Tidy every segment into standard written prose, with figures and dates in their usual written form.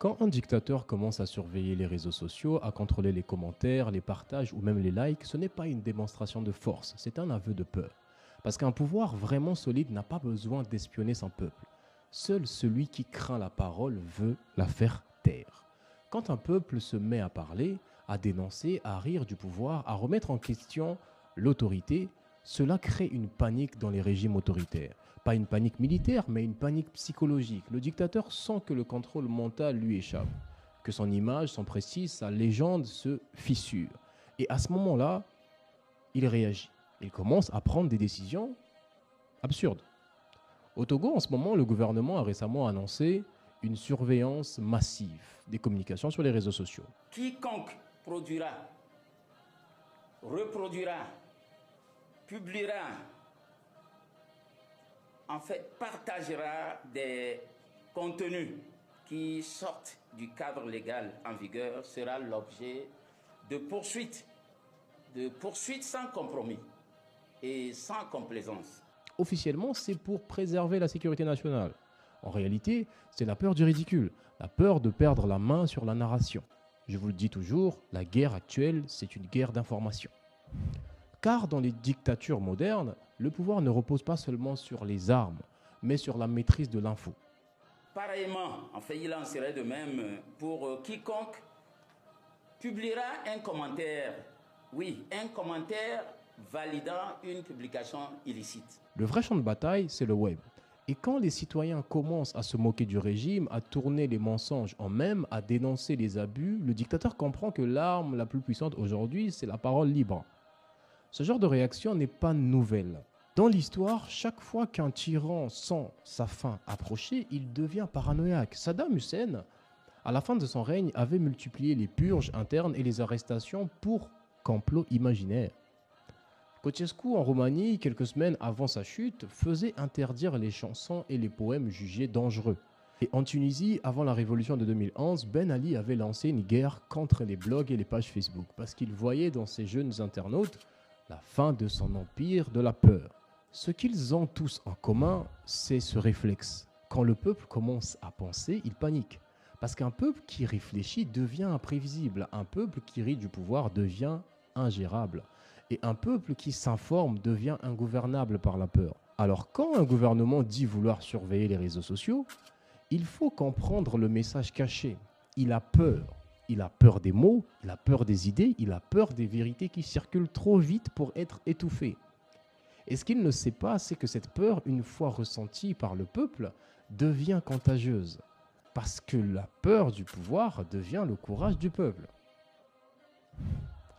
Quand un dictateur commence à surveiller les réseaux sociaux, à contrôler les commentaires, les partages ou même les likes, ce n'est pas une démonstration de force, c'est un aveu de peur. Parce qu'un pouvoir vraiment solide n'a pas besoin d'espionner son peuple. Seul celui qui craint la parole veut la faire taire. Quand un peuple se met à parler, à dénoncer, à rire du pouvoir, à remettre en question l'autorité, cela crée une panique dans les régimes autoritaires. Pas une panique militaire, mais une panique psychologique. Le dictateur sent que le contrôle mental lui échappe, que son image, son prestige, sa légende se fissure. Et à ce moment-là, il réagit. Il commence à prendre des décisions absurdes. Au Togo, en ce moment, le gouvernement a récemment annoncé une surveillance massive des communications sur les réseaux sociaux. Quiconque produira, reproduira, publiera, en fait, partagera des contenus qui sortent du cadre légal en vigueur sera l'objet de poursuites sans compromis et sans complaisance. Officiellement, c'est pour préserver la sécurité nationale. En réalité, c'est la peur du ridicule, la peur de perdre la main sur la narration. Je vous le dis toujours, la guerre actuelle, c'est une guerre d'information. Car dans les dictatures modernes, le pouvoir ne repose pas seulement sur les armes, mais sur la maîtrise de l'info. Pareillement, en fait, il en serait de même pour quiconque publiera un commentaire, oui, un commentaire validant une publication illicite. Le vrai champ de bataille, c'est le web. Et quand les citoyens commencent à se moquer du régime, à tourner les mensonges en même, à dénoncer les abus, le dictateur comprend que l'arme la plus puissante aujourd'hui, c'est la parole libre. Ce genre de réaction n'est pas nouvelle. Dans l'histoire, chaque fois qu'un tyran sent sa fin approcher, il devient paranoïaque. Saddam Hussein, à la fin de son règne, avait multiplié les purges internes et les arrestations pour complot imaginaire. Ceausescu, en Roumanie, quelques semaines avant sa chute, faisait interdire les chansons et les poèmes jugés dangereux. Et en Tunisie, avant la révolution de 2011, Ben Ali avait lancé une guerre contre les blogs et les pages Facebook parce qu'il voyait dans ces jeunes internautes la fin de son empire de la peur. Ce qu'ils ont tous en commun, c'est ce réflexe. Quand le peuple commence à penser, il panique. Parce qu'un peuple qui réfléchit devient imprévisible. Un peuple qui rit du pouvoir devient ingérable. Et un peuple qui s'informe devient ingouvernable par la peur. Alors quand un gouvernement dit vouloir surveiller les réseaux sociaux, il faut comprendre le message caché. Il a peur. Il a peur des mots, il a peur des idées, il a peur des vérités qui circulent trop vite pour être étouffées. Et ce qu'il ne sait pas, c'est que cette peur, une fois ressentie par le peuple, devient contagieuse. Parce que la peur du pouvoir devient le courage du peuple.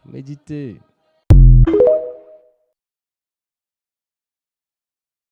Méditez.